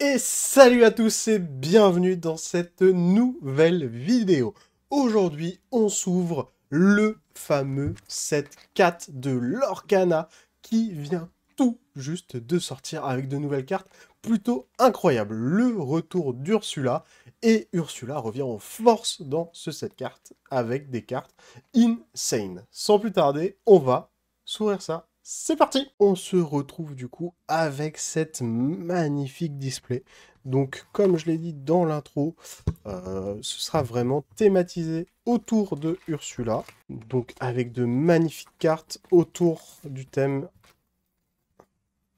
Et salut à tous et bienvenue dans cette nouvelle vidéo. Aujourd'hui, on s'ouvre le fameux set 4 de Lorcana qui vient tout juste de sortir avec de nouvelles cartes plutôt incroyables. Le retour d'Ursula, et Ursula revient en force dans ce set 4 avec des cartes insane. Sans plus tarder, on va s'ouvrir ça. C'est parti! On se retrouve du coup avec cette magnifique display. Donc, comme je l'ai dit dans l'intro, ce sera vraiment thématisé autour de Ursula. Donc, avec de magnifiques cartes autour du thème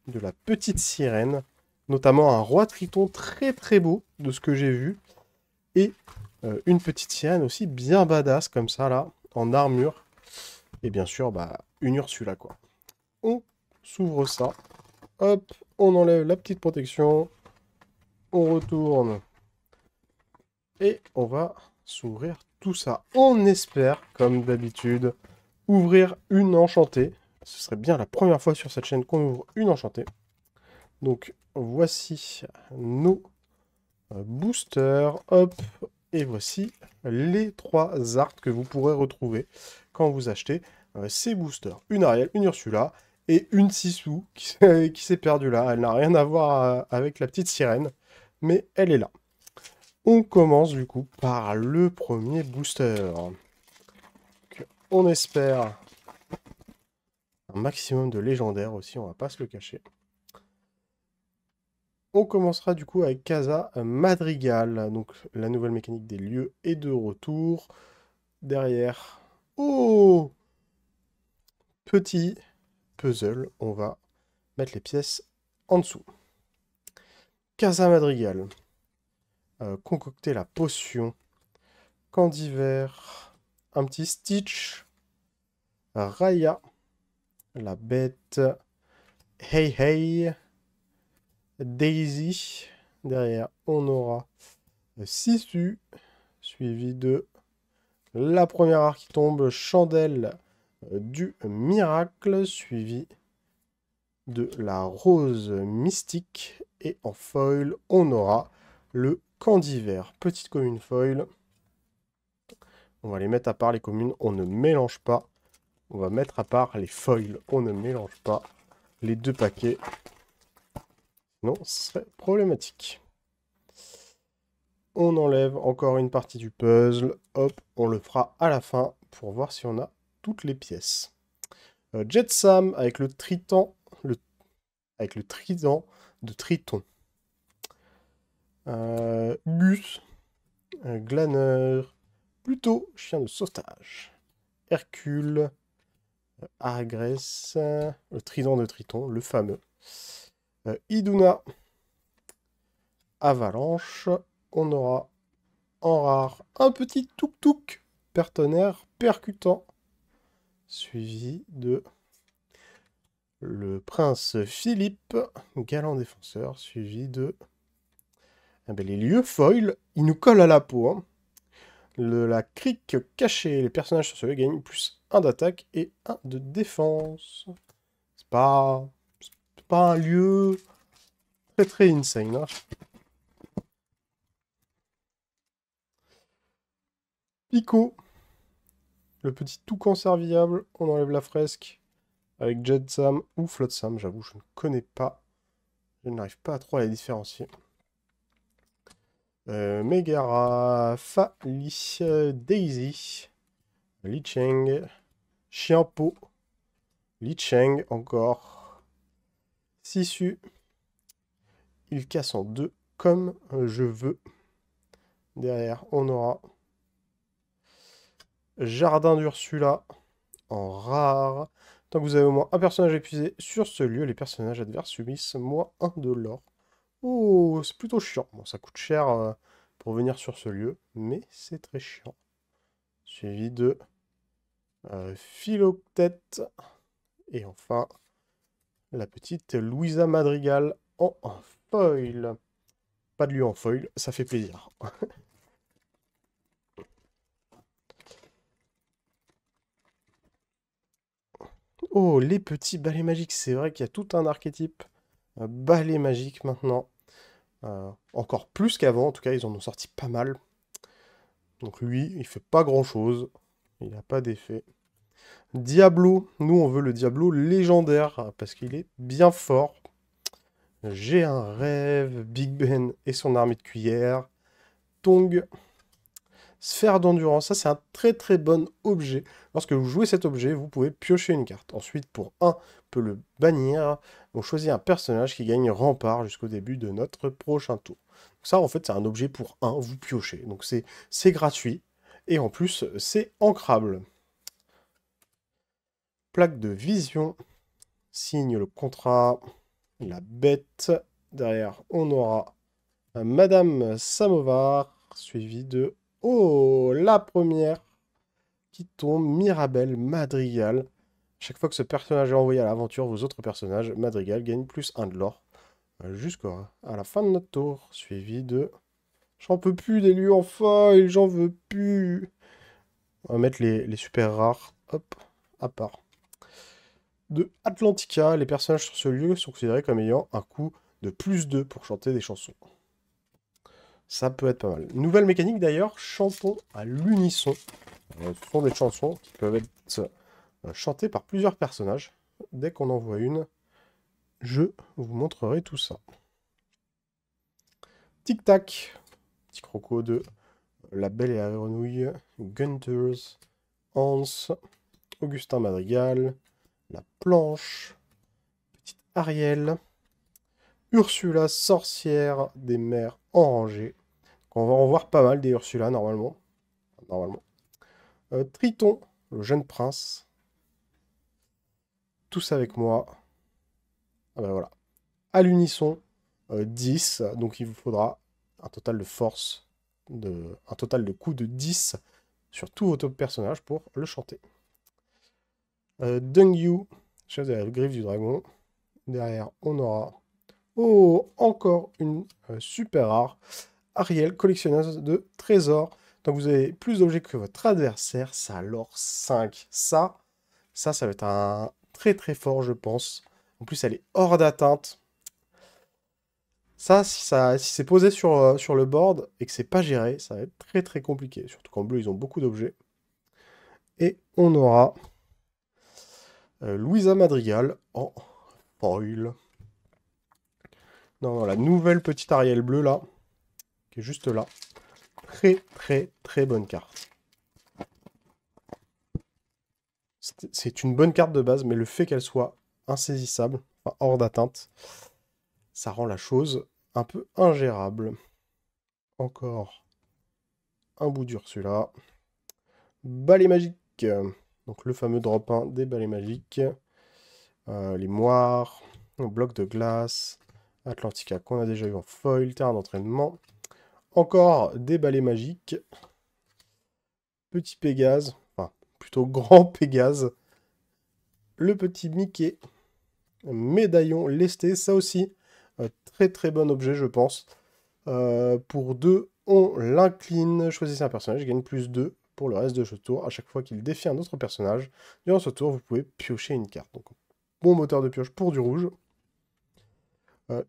de la petite sirène. Notamment un roi triton très très beau de ce que j'ai vu. Et une petite sirène aussi bien badass comme ça là, en armure. Et bien sûr, bah, une Ursula quoi. On s'ouvre ça. Hop, on enlève la petite protection. On retourne. Et on va s'ouvrir tout ça. On espère, comme d'habitude, ouvrir une enchantée. Ce serait bien la première fois sur cette chaîne qu'on ouvre une enchantée. Donc voici nos boosters. Hop, et voici les 3 arts que vous pourrez retrouver quand vous achetez ces boosters. Une Ariel, une Ursula et une Sisu qui s'est perdue là. Elle n'a rien à voir avec la petite sirène, mais elle est là. On commence du coup par le premier booster. Donc, on espère un maximum de légendaires aussi, on va pas se le cacher. On commencera du coup avec Casa Madrigal, donc la nouvelle mécanique des lieux et de retour. Derrière, oh, petit puzzle, on va mettre les pièces en dessous. Casa Madrigal, concocter la potion, camp d'hiver, un petit Stitch, Raya, la bête, Hey Hey, Daisy. Derrière, on aura Sisu, suivi de la première art qui tombe, Chandelle du Miracle, suivi de la Rose Mystique. Et en foil, on aura le camp d'hiver. Petite commune foil. On va les mettre à part les communes, on ne mélange pas. On va mettre à part les foils, on ne mélange pas les 2 paquets. Non, ce serait problématique. On enlève encore une partie du puzzle. Hop, on le fera à la fin pour voir si on a toutes les pièces. Jetsam avec le triton, avec le trident de Triton. Gus, Glaneur, Pluto, chien de sauvetage. Hercule, Agresse, le trident de Triton, le fameux. Iduna, Avalanche. On aura en rare un petit tuk-tuk partenaire percutant, suivi de le prince Philippe, galant défenseur, suivi de les lieux foil. Ils nous collent à la peau. Hein. La crique cachée, les personnages sur ce lieu gagnent plus 1 d'attaque et 1 de défense. C'est pas un lieu très très insane. Hein. Pico, le petit toucan serviable, on enlève la fresque avec Jetsam ou Flotsam, j'avoue, je ne connais pas. Je n'arrive pas à trop à les différencier. Megara, Fali, Daisy, Licheng, Chiampo, Licheng encore, Sisu. Il casse en 2 comme je veux. Derrière, on aura Jardin d'Ursula en rare. Tant que vous avez au moins un personnage épuisé sur ce lieu, les personnages adverses subissent moins 1 de l'or. Oh, c'est plutôt chiant. Bon, ça coûte cher pour venir sur ce lieu, mais c'est très chiant. Suivi de Philoctète. Et enfin, la petite Louisa Madrigal en foil. Pas de lieu en foil, ça fait plaisir. Oh, les petits balais magiques. C'est vrai qu'il y a tout un archétype balai magique maintenant. Encore plus qu'avant, en tout cas, ils en ont sorti pas mal. Donc lui, il fait pas grand-chose. Il n'a pas d'effet. Diablo, nous on veut le Diablo légendaire, parce qu'il est bien fort. J'ai un rêve, Big Ben et son armée de cuillère. Tong, sphère d'endurance, ça c'est un très très bon objet. Lorsque vous jouez cet objet, vous pouvez piocher une carte. Ensuite, pour 1, on peut le bannir. On choisit un personnage qui gagne rempart jusqu'au début de notre prochain tour. Donc ça, en fait, c'est un objet pour 1, vous piochez. Donc c'est gratuit. Et en plus, c'est ancrable. Plaque de vision. Signe le contrat. La bête. Derrière, on aura Madame Samovar, suivi de... Oh, la première qui tombe, Mirabelle Madrigal. Chaque fois que ce personnage est envoyé à l'aventure, vos autres personnages, Madrigal, gagnent plus 1 de l'or. Jusqu'à la fin de notre tour, suivi de... J'en peux plus des lieux en foil, j'en veux plus. On va mettre les super rares, hop, à part. De Atlantica, les personnages sur ce lieu sont considérés comme ayant un coût de plus 2 pour chanter des chansons. Ça peut être pas mal. Nouvelle mécanique d'ailleurs, chantons à l'unisson. Ce sont des chansons qui peuvent être chantées par plusieurs personnages. Dès qu'on en voit une, je vous montrerai tout ça. Tic Tac, petit croco de La Belle et la Grenouille, Gunters, Hans, Augustin Madrigal, La Planche, Petite Ariel, Ursula, sorcière des mers enragées. On va en voir pas mal des Ursula normalement. Triton, le jeune prince. Tous avec moi. Ah ben voilà. À l'unisson, 10. Donc il vous faudra un total de force, un total de coups de 10 sur tous vos top personnages pour le chanter. Dungyu, chef de la griffe du dragon. Derrière, on aura... Oh, encore une super rare. Ariel, collectionneuse de trésors. Donc vous avez plus d'objets que votre adversaire. Ça alors 5. Ça va être un très très fort, je pense. En plus, elle est hors d'atteinte. Ça, si c'est posé sur le board et que c'est pas géré, ça va être très très compliqué. Surtout qu'en bleu, ils ont beaucoup d'objets. Et on aura Louisa Madrigal en foil. Non, la nouvelle petite Ariel bleue là, qui est juste là. Très très très bonne carte. C'est une bonne carte de base, mais le fait qu'elle soit insaisissable, enfin hors d'atteinte, ça rend la chose un peu ingérable. Encore un bout d'Ursula. Balai magique. Donc le fameux drop 1 des balais magiques. Les moires. Bloc de glace. Atlantica qu'on a déjà eu en foil. Terrain d'entraînement. Encore des balais magiques. Petit Pégase. Enfin, plutôt grand Pégase. Le petit Mickey. Médaillon lesté. Ça aussi, très très bon objet, je pense. Pour 2, on l'incline. Choisissez un personnage, gagne plus 2 pour le reste de ce tour. À chaque fois qu'il défie un autre personnage, durant ce tour, vous pouvez piocher une carte. Donc, bon moteur de pioche pour du rouge.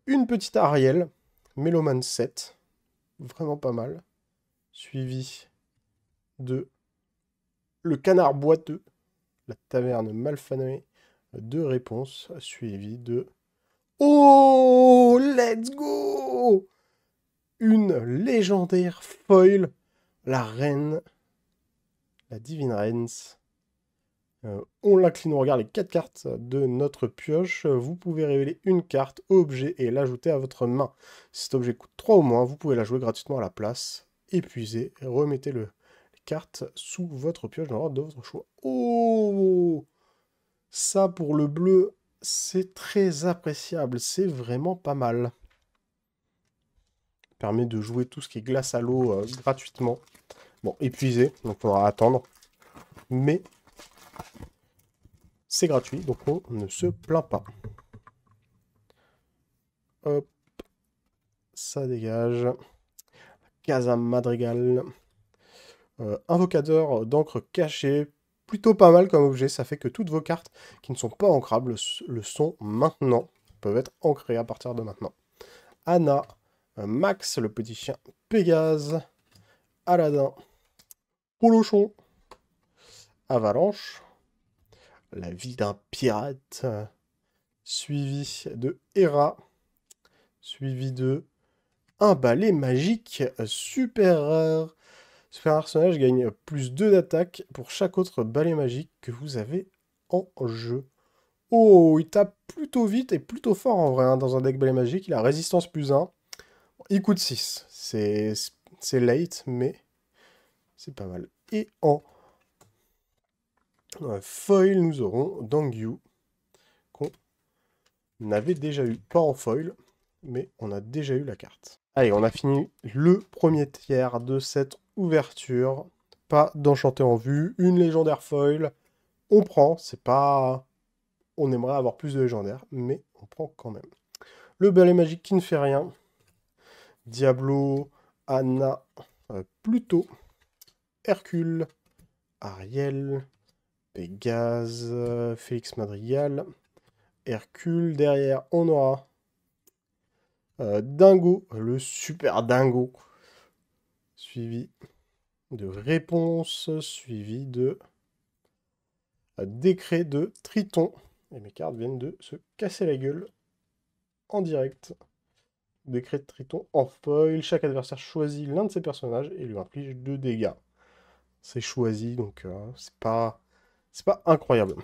Une petite Ariel, Méloman 7. Vraiment pas mal. Suivi de le canard boiteux, la taverne malfanée. 2 réponses. Suivi de... Oh, let's go! Une légendaire foil, la reine, la divine reine. On l'incline, on regarde les 4 cartes de notre pioche. Vous pouvez révéler une carte, objet, et l'ajouter à votre main. Si cet objet coûte 3 ou moins, vous pouvez la jouer gratuitement à la place. Épuisez, remettez les cartes sous votre pioche dans l'ordre de votre choix. Oh! Ça, pour le bleu, c'est très appréciable. C'est vraiment pas mal. Permet de jouer tout ce qui est glace à l'eau gratuitement. Bon, épuisé, donc il faudra attendre. Mais c'est gratuit, donc on ne se plaint pas. Hop, ça dégage. Casa Madrigal. Invocateur d'encre cachée. Plutôt pas mal comme objet, ça fait que toutes vos cartes qui ne sont pas ancrables le sont maintenant. Peuvent être ancrées à partir de maintenant. Anna. Max, le petit chien Pégase. Aladdin, Polochon. Avalanche. La vie d'un pirate. Suivi de Hera. Suivi de un balai magique super rare. Ce personnage gagne plus 2 d'attaque pour chaque autre balai magique que vous avez en jeu. Oh, il tape plutôt vite et plutôt fort en vrai hein, dans un deck balai magique. Il a résistance plus 1. Il coûte 6. C'est late, mais c'est pas mal. Et en foil, nous aurons Dangyu, qu'on avait déjà eu. Pas en foil, mais on a déjà eu la carte. Allez, on a fini le premier tiers de cette ouverture. Pas d'enchanté en vue, une légendaire foil. On prend, c'est pas... On aimerait avoir plus de légendaires, mais on prend quand même. Le balai magique qui ne fait rien. Diablo, Anna, Pluto, Hercule, Ariel, Pégase, Félix Madrigal, Hercule. Derrière, on aura Dingo, le super Dingo, suivi de Réponse, suivi de Décret de Triton. Et mes cartes viennent de se casser la gueule en direct. Décret de Triton en foil. Chaque adversaire choisit l'un de ses personnages et lui inflige 2 dégâts. C'est choisi, donc c'est pas incroyable.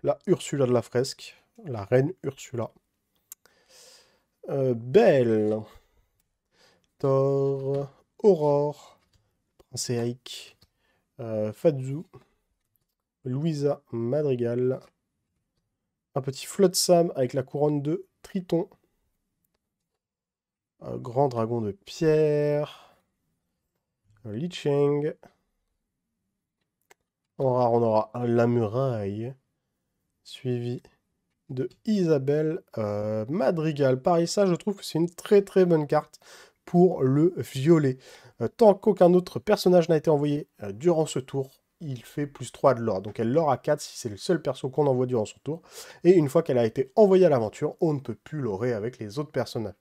La Ursula de la fresque, la reine Ursula. Belle, Thor, Aurore, Prince Eric, Fadzu, Louisa Madrigal, un petit Flotsam avec la couronne de Triton, un grand dragon de pierre, Li Cheng. En rare, on aura la muraille, suivi de Isabelle Madrigal. Pareil, ça, je trouve que c'est une très très bonne carte pour le violet. Tant qu'aucun autre personnage n'a été envoyé durant ce tour, il fait plus 3 de lore. Donc elle lore à 4 si c'est le seul perso qu'on envoie durant son tour. Et une fois qu'elle a été envoyée à l'aventure, on ne peut plus lorer avec les autres personnages.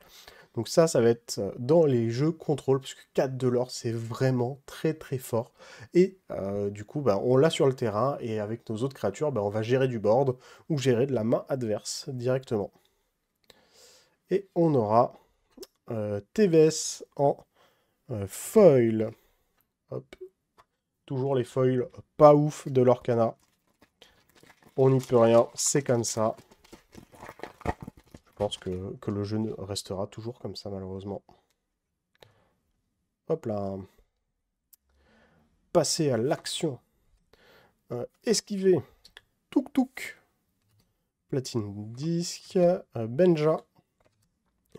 Donc ça va être dans les jeux contrôle, puisque 4 de l'or, c'est vraiment très très fort. Et du coup, bah, on l'a sur le terrain, et avec nos autres créatures, bah, on va gérer du board, ou gérer de la main adverse directement. Et on aura TVS en foil. Hop. Toujours les foils pas ouf de l'Orcana. On n'y peut rien, c'est comme ça. Je pense que le jeu restera toujours comme ça, malheureusement. Hop là. Passer à l'action. Esquiver. Touk Touk. Platine disque. Benja.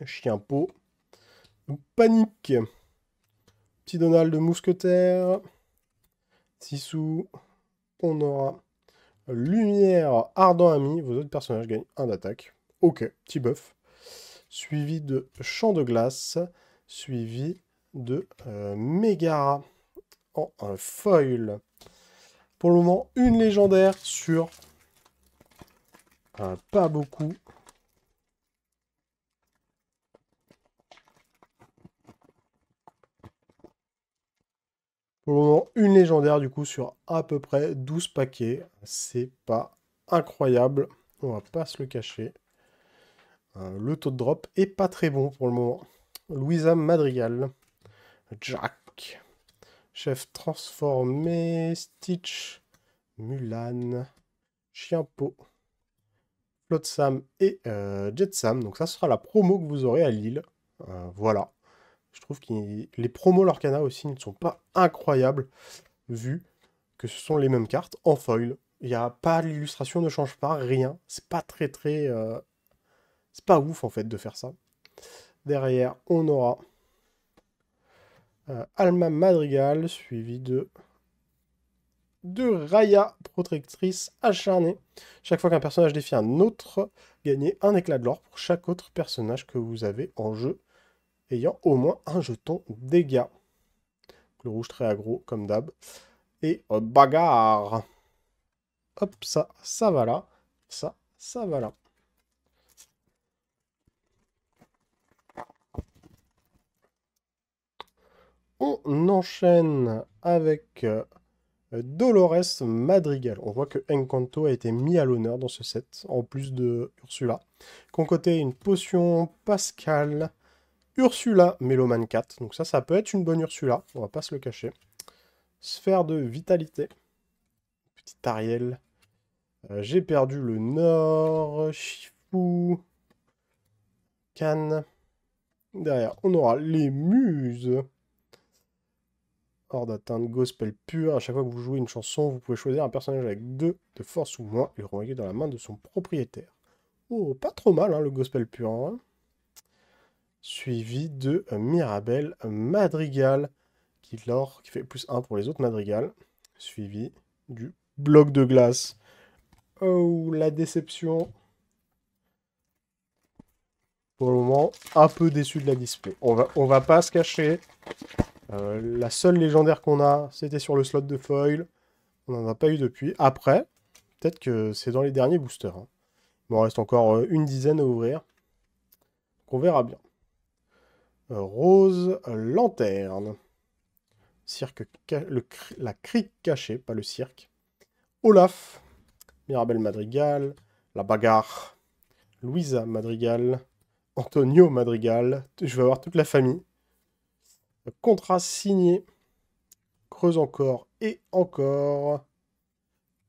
Chien pot. Panique. Petit Donald de mousquetaire. Sissou. On aura Lumière Ardent Ami. Vos autres personnages gagnent 1 d'attaque. Ok, petit buff. Suivi de Champ de glace. Suivi de Megara en foil. Pour le moment, une légendaire sur pas beaucoup. Pour le moment, une légendaire du coup sur à peu près 12 paquets. C'est pas incroyable, on va pas se le cacher. Le taux de drop est pas très bon pour le moment. Louisa Madrigal, Jack, Chef transformé, Stitch, Mulan, Chien pot, Flotsam et Jetsam. Donc ça sera la promo que vous aurez à Lille. Voilà. Je trouve que les promos Lorcana aussi ne sont pas incroyables, vu que ce sont les mêmes cartes en foil. Il n'y a pas, l'illustration ne change pas, rien. C'est pas très très... c'est pas ouf en fait de faire ça. Derrière, on aura Alma Madrigal, suivi de Raya, protectrice acharnée. Chaque fois qu'un personnage défie un autre, gagnez un éclat de l'or pour chaque autre personnage que vous avez en jeu, ayant au moins un jeton dégâts. Le rouge très aggro, comme d'hab. Et bagarre. Hop, ça va là. Ça va là. On enchaîne avec Dolores Madrigal. On voit que Encanto a été mis à l'honneur dans ce set, en plus de Ursula. Concocté une potion Pascal. Ursula Méloman 4. Donc ça peut être une bonne Ursula, on va pas se le cacher. Sphère de vitalité. Petite Ariel. J'ai perdu le Nord. Shifu. Cannes. Derrière, on aura les Muses. Hors d'atteinte, Gospel pur. À chaque fois que vous jouez une chanson, vous pouvez choisir un personnage avec 2 de force ou moins et le renvoyer dans la main de son propriétaire. Oh, pas trop mal, hein, le Gospel pur. Hein. Suivi de Mirabelle Madrigal, qui fait +1 pour les autres Madrigal. Suivi du bloc de glace. Oh, la déception. Pour le moment, un peu déçu de la display. On va pas se cacher. La seule légendaire qu'on a, c'était sur le slot de foil. On n'en a pas eu depuis. Après, peut-être que c'est dans les derniers boosters. Hein. Il m'en reste encore une dizaine à ouvrir. Donc on verra bien. Rose Lanterne. Cirque, la crique cachée, pas le cirque. Olaf. Mirabelle Madrigal. La bagarre. Louisa Madrigal. Antonio Madrigal. Je vais avoir toute la famille. Contrat signé. Creuse encore et encore.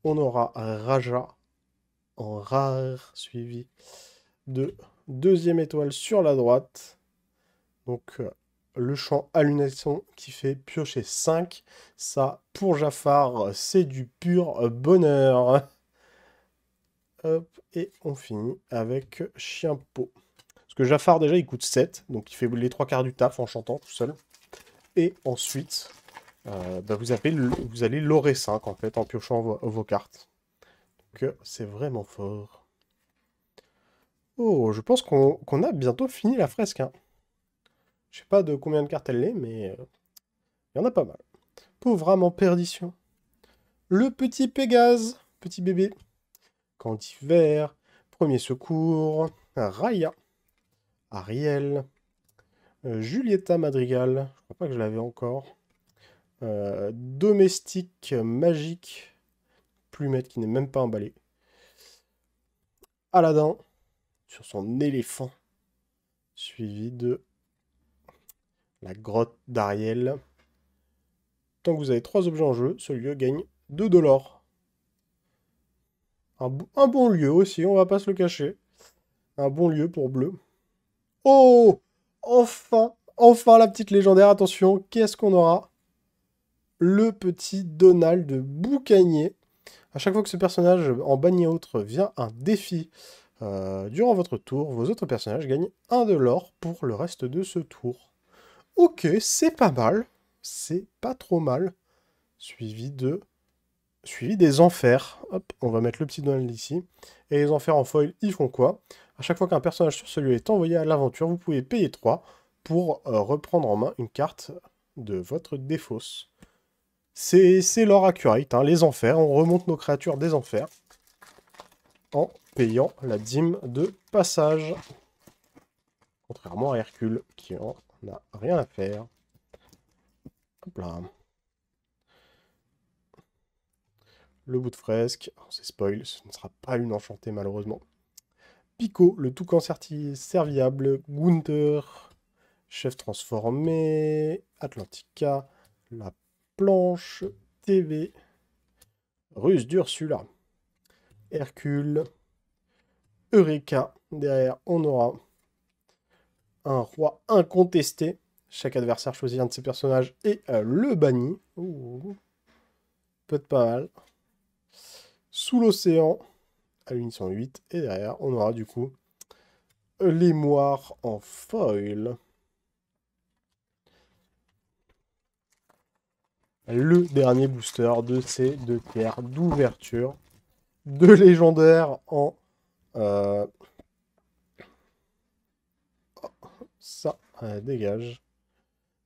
On aura Raja en rare, suivi de deuxième étoile sur la droite. Donc le champ à lunettes qui fait piocher 5. Ça, pour Jafar, c'est du pur bonheur. Hop, et on finit avec Chien Pot. Parce que Jafar, déjà, il coûte 7. Donc il fait les 3 quarts du taf en chantant tout seul. Et ensuite, vous allez l'aurer 5 en fait, en piochant vos cartes. Donc c'est vraiment fort. Oh, je pense qu'on a bientôt fini la fresque. Hein. Je sais pas de combien de cartes elle est, mais il y en a pas mal. Pauvre âme en perdition. Le petit Pégase, petit bébé. Candy vert, premier secours, Raya, Ariel, Julieta Madrigal, je crois pas que je l'avais encore. Domestique magique, Plumette qui n'est même pas emballé. Aladdin, sur son éléphant, suivi de la grotte d'Ariel. Tant que vous avez 3 objets en jeu, ce lieu gagne 2 $. Un bon lieu aussi, on va pas se le cacher. Un bon lieu pour bleu. Oh! Enfin! Enfin la petite légendaire, attention, qu'est-ce qu'on aura? Le petit Donald Boucanier. À chaque fois que ce personnage en banni autre vient un défi durant votre tour, vos autres personnages gagnent 1 $ pour le reste de ce tour. Ok, c'est pas mal. C'est pas trop mal. Suivi des enfers. Hop, on va mettre le petit Donald ici. Et les enfers en foil, ils font quoi? À chaque fois qu'un personnage sur celui est envoyé à l'aventure, vous pouvez payer 3 pour reprendre en main une carte de votre défausse. C'est l'or accurate, hein, les enfers. On remonte nos créatures des enfers en payant la dîme de passage. Contrairement à Hercule, qui en a rien à faire. Hop là. Le bout de fresque. C'est spoil, ce ne sera pas une enchantée malheureusement. Pico, le toucan serviable. Gunther, chef transformé. Atlantica, la planche. TV. Ruse d'Ursula. Hercule. Eureka. Derrière, on aura un roi incontesté. Chaque adversaire choisit un de ses personnages et le bannit. Ouh. Peut-être pas mal. Sous l'océan, à l'unisson 8. Et derrière, on aura du coup les moires en foil. Le dernier booster de ces 2 tiers d'ouverture. 2 légendaires en... ça, dégage.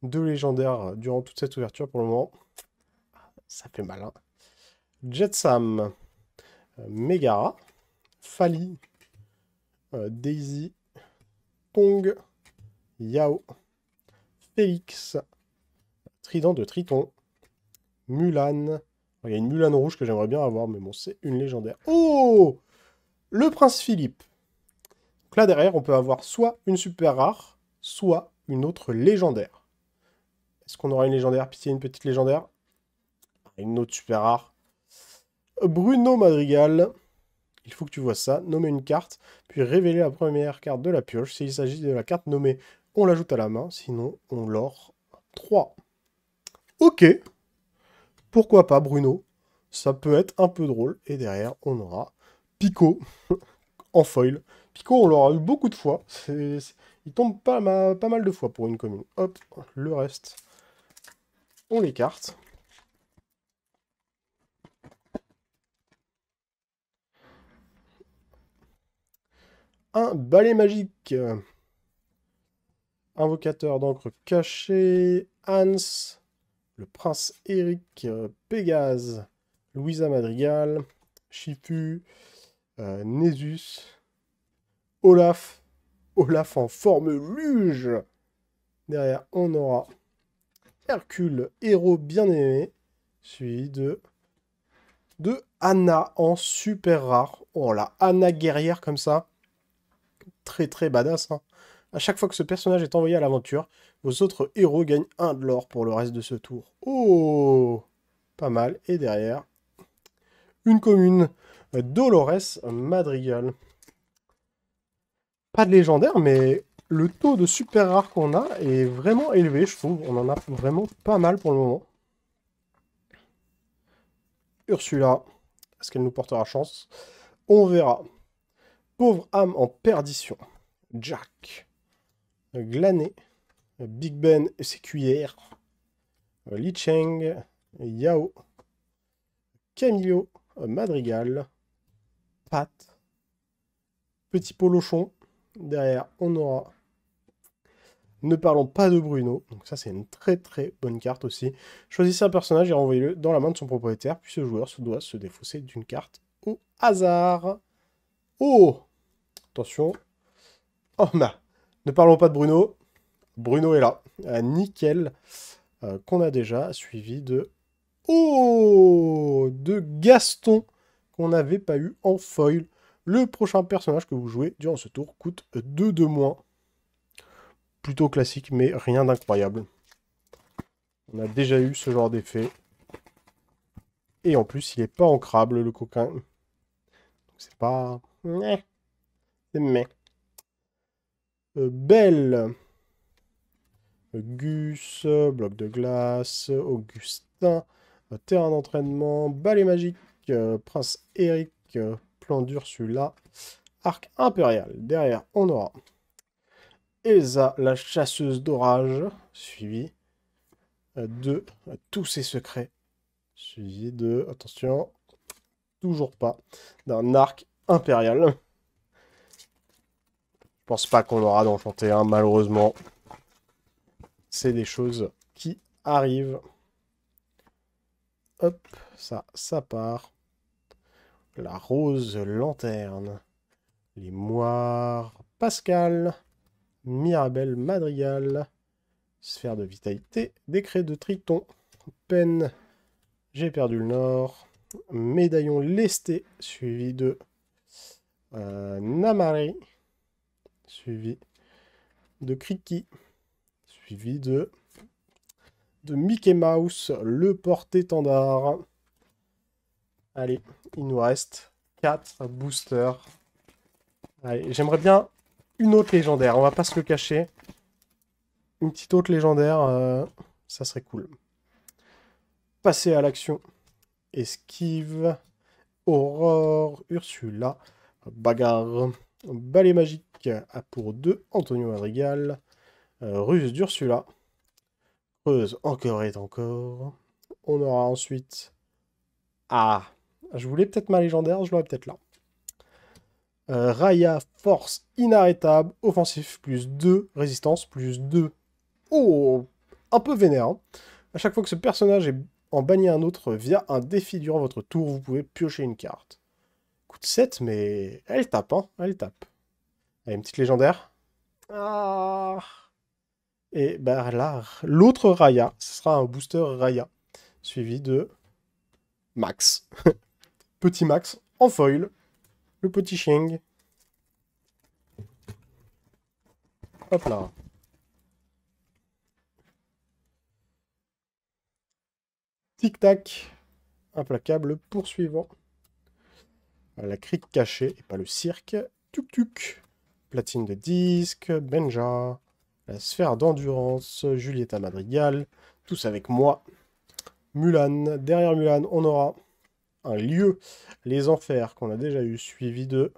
2 légendaires durant toute cette ouverture pour le moment. Ça fait mal. Hein. Jetsam, Megara, Fali, Daisy, Pong, Yao, Félix, Trident de Triton. Mulan. Il y a une Mulan rouge que j'aimerais bien avoir, mais bon, c'est une légendaire. Oh! Le Prince Philippe. Donc là, derrière, on peut avoir soit une super rare, soit une autre légendaire. Est-ce qu'on aura une légendaire? Pitié, une petite légendaire. Une autre super rare. Bruno Madrigal. Il faut que tu vois ça. Nommer une carte, puis révéler la première carte de la pioche. S'il s'agit de la carte nommée, on l'ajoute à la main. Sinon, on l'or 3. Ok. Pourquoi pas, Bruno? Ça peut être un peu drôle. Et derrière, on aura Pico en foil. Pico, on l'aura eu beaucoup de fois. Il tombe pas mal de fois pour une commune. Hop, le reste, on l'écarte. Un balai magique. Invocateur d'encre caché. Hans. Le prince Eric. Pégase. Louisa Madrigal. Chifu. Nésus. Olaf. Olaf en forme luge. Derrière, on aura Hercule, héros bien-aimé, suivi de Anna en super rare. Oh la Anna guerrière comme ça. Très très badass. Hein. À chaque fois que ce personnage est envoyé à l'aventure, vos autres héros gagnent 1 de l'or pour le reste de ce tour. Oh! Pas mal. Et derrière, une commune. Dolores Madrigal. Pas de légendaire, mais le taux de super rare qu'on a est vraiment élevé, je trouve. On en a vraiment pas mal pour le moment. Ursula, est-ce qu'elle nous portera chance? On verra. Pauvre âme en perdition. Jack. Glané. Big Ben et ses cuillères. Li Cheng. Yao. Camillo. Madrigal. Pat. Petit Polochon. Derrière, on aura... Ne parlons pas de Bruno. Donc ça, c'est une très très bonne carte aussi. Choisissez un personnage et renvoyez-le dans la main de son propriétaire. Puis ce joueur doit se défausser d'une carte au hasard. Oh! Attention. Oh, bah. Ne parlons pas de Bruno. Bruno est là. Nickel. Qu'on a déjà. Suivi de... Oh! De Gaston. Qu'on n'avait pas eu en foil. Le prochain personnage que vous jouez durant ce tour coûte 2 de moins. Plutôt classique, mais rien d'incroyable. On a déjà eu ce genre d'effet. Et en plus, il n'est pas ancrable, le coquin. C'est pas... C'est mais. Belle. Gus, bloc de glace, Augustin, terrain d'entraînement, balai magique, prince Eric, plan d'Ursula, arc impérial. Derrière, on aura Elsa, la chasseuse d'orage, suivi de tous ses secrets, suivi de, attention, toujours pas, d'un arc impérial. Je pense pas qu'on aura d'enchanté, hein, malheureusement. C'est des choses qui arrivent. Hop, ça part. La rose lanterne. Les moires Pascal. Mirabelle Madrigal. Sphère de vitalité. Décret de Triton. Peine. J'ai perdu le nord. Médaillon lesté. Suivi de Namari. Suivi de Kriki. Suivi de Mickey Mouse, le porte-étendard. Allez, il nous reste 4 boosters. Allez, j'aimerais bien une autre légendaire, on va pas se le cacher. Une petite autre légendaire, ça serait cool. Passer à l'action. Esquive. Aurore. Ursula. Bagarre. Balai magique pour 2. Antonio Madrigal. Ruse d'Ursula. Creuse encore et encore. On aura ensuite... Ah, je voulais peut-être ma légendaire, je l'aurai peut-être là. Raya, force inarrêtable, offensif plus 2, résistance plus 2. Oh, un peu vénère. Hein. À chaque fois que ce personnage est en banni un autre via un défi durant votre tour, vous pouvez piocher une carte. Coûte 7, mais elle tape, hein, elle tape. Allez, une petite légendaire. Ah, Et bah là, l'autre Raya, ce sera un booster Raya, suivi de Max. Petit Max en foil, le petit Shing. Hop là. Tic-tac. Implacable poursuivant. La crique cachée et pas le cirque. Tuk-tuk. Platine de disque. Benja. La sphère d'endurance. Julieta Madrigal. Tous avec moi. Mulan. Derrière Mulan, on aura un lieu. Les enfers qu'on a déjà eu. Suivi de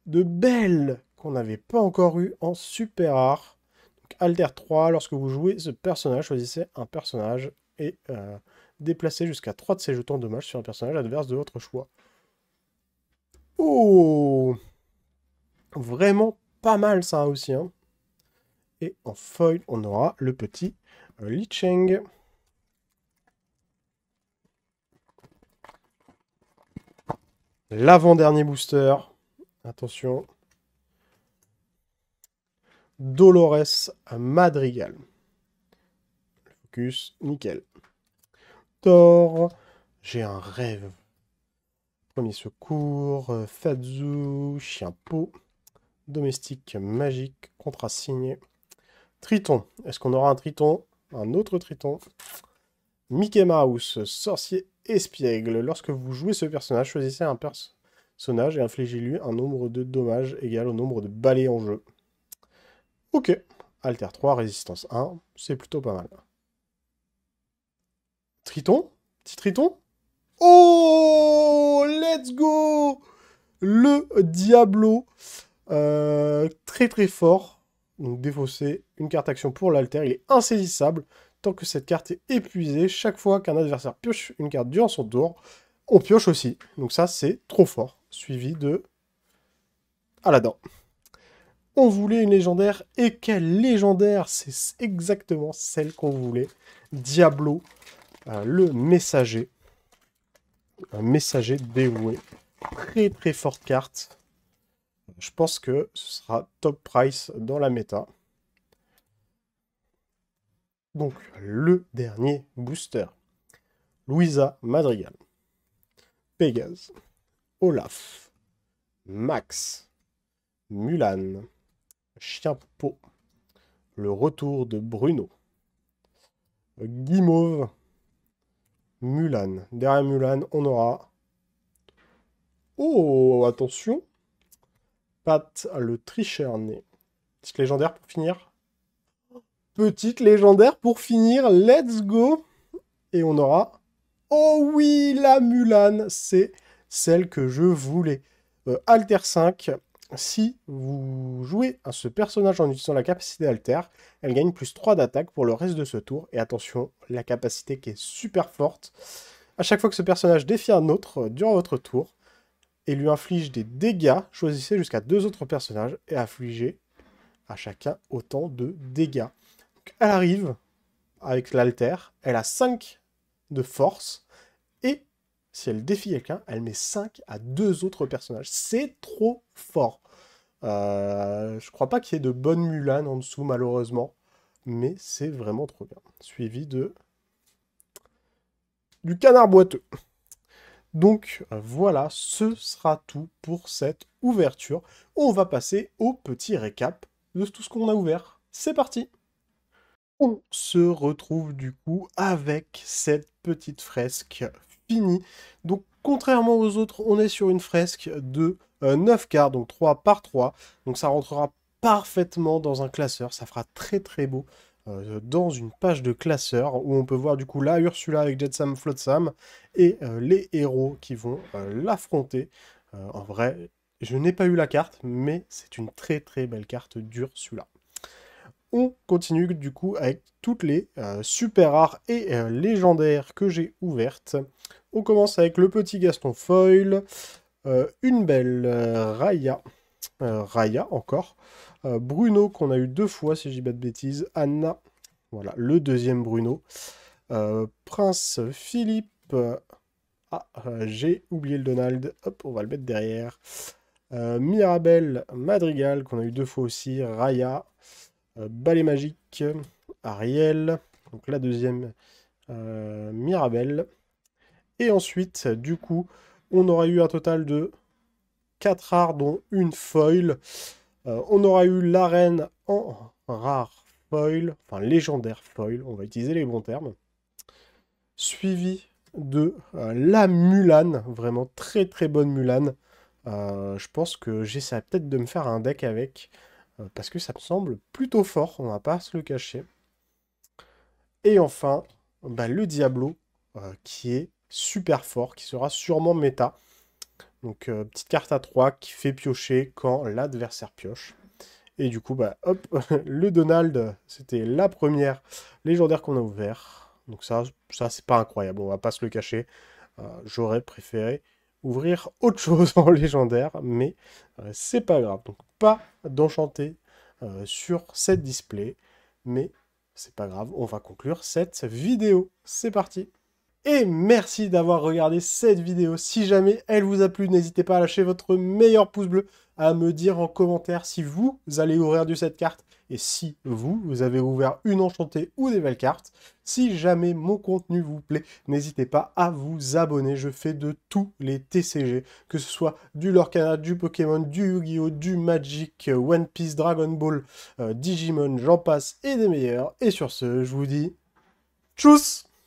Belle qu'on n'avait pas encore eu en super rare. Donc, Alter 3, lorsque vous jouez ce personnage, choisissez un personnage et déplacez jusqu'à 3 de ses jetons de dommages sur un personnage adverse de votre choix. Oh, vraiment pas mal ça aussi. Hein. Et en foil, on aura le petit Li Cheng. L'avant-dernier booster. Attention. Dolores Madrigal. Focus, nickel. Thor. J'ai un rêve. Premier secours, Fadzu, chien pot, domestique magique, contrat signé. Triton, est-ce qu'on aura un Triton? Un autre Triton. Mickey Mouse, sorcier espiègle. Lorsque vous jouez ce personnage, choisissez un personnage et infligez-lui un nombre de dommages égal au nombre de balais en jeu. Ok, Alter 3, résistance 1, c'est plutôt pas mal. Triton? Petit Triton? Oh, let's go! Le Diablo, très très fort. Donc défausser une carte action pour l'alter. Il est insaisissable tant que cette carte est épuisée. Chaque fois qu'un adversaire pioche une carte durant son tour, on pioche aussi. Donc ça, c'est trop fort. Suivi de Aladdin. On voulait une légendaire. Et quelle légendaire! C'est exactement celle qu'on voulait. Diablo, le messager. Un messager dévoué. Très très forte carte. Je pense que ce sera top price dans la méta. Donc, le dernier booster. Louisa Madrigal. Pégase. Olaf. Max. Mulan. Chien pot. Le retour de Bruno. Guimauve. Mulan. Derrière Mulan, on aura... Oh, attention. Pat le tricheur né. Petite légendaire pour finir. Petite légendaire pour finir. Let's go. Et on aura... Oh oui, la Mulan, c'est celle que je voulais. Alter 5, si vous jouez à ce personnage en utilisant la capacité Alter, elle gagne plus 3 d'attaque pour le reste de ce tour. Et attention, la capacité qui est super forte. À chaque fois que ce personnage défie un autre durant votre tour et lui inflige des dégâts, choisissez jusqu'à 2 autres personnages et affligez à chacun autant de dégâts. Donc, elle arrive avec l'Alter, elle a 5 de force, et si elle défie quelqu'un, elle met 5 à 2 autres personnages. C'est trop fort. Je crois pas qu'il y ait de bonne Mulan en dessous, malheureusement, mais c'est vraiment trop bien. Suivi de... du canard boiteux. Donc voilà, ce sera tout pour cette ouverture. On va passer au petit récap de tout ce qu'on a ouvert. C'est parti! On se retrouve du coup avec cette petite fresque finie. Donc contrairement aux autres, on est sur une fresque de 9 cartes, donc 3 par 3. Donc ça rentrera parfaitement dans un classeur, ça fera très très beau dans une page de classeur où on peut voir du coup la Ursula avec Jetsam Flotsam et les héros qui vont l'affronter. En vrai, je n'ai pas eu la carte, mais c'est une très très belle carte d'Ursula. On continue du coup avec toutes les super rares et légendaires que j'ai ouvertes. On commence avec le petit Gaston Foil, une belle Raya, Raya encore, Bruno qu'on a eu 2 fois si je dis pas de bêtises, Anna, voilà le deuxième Bruno, Prince Philippe, j'ai oublié le Donald, hop on va le mettre derrière, Mirabelle Madrigal qu'on a eu 2 fois aussi, Raya, Balai Magique, Ariel, donc la deuxième, Mirabelle. Et ensuite, du coup, on aura eu un total de 4 rares, dont une foil. On aura eu l'arène en rare foil, enfin légendaire foil, on va utiliser les bons termes. Suivi de la Mulan, vraiment très très bonne Mulan. Je pense que j'essaierai peut-être de me faire un deck avec, parce que ça me semble plutôt fort, on va pas se le cacher. Et enfin, bah, le Diablo, qui est super fort, qui sera sûrement méta. Donc, petite carte à 3 qui fait piocher quand l'adversaire pioche. Et du coup, bah, hop, le Donald, c'était la première légendaire qu'on a ouvert. Donc ça c'est pas incroyable, on va pas se le cacher. J'aurais préféré ouvrir autre chose en légendaire, mais c'est pas grave. Donc pas d'enchanté sur cette display, mais c'est pas grave, on va conclure cette vidéo. C'est parti! Et merci d'avoir regardé cette vidéo. Si jamais elle vous a plu, n'hésitez pas à lâcher votre meilleur pouce bleu, à me dire en commentaire si vous allez ouvrir du cette carte et si vous avez ouvert une enchantée ou des belles cartes. Si jamais mon contenu vous plaît, n'hésitez pas à vous abonner. Je fais de tous les TCG, que ce soit du Lorcana, du Pokémon, du Yu-Gi-Oh!, du Magic, One Piece, Dragon Ball, Digimon, j'en passe et des meilleurs. Et sur ce, je vous dis tchuss!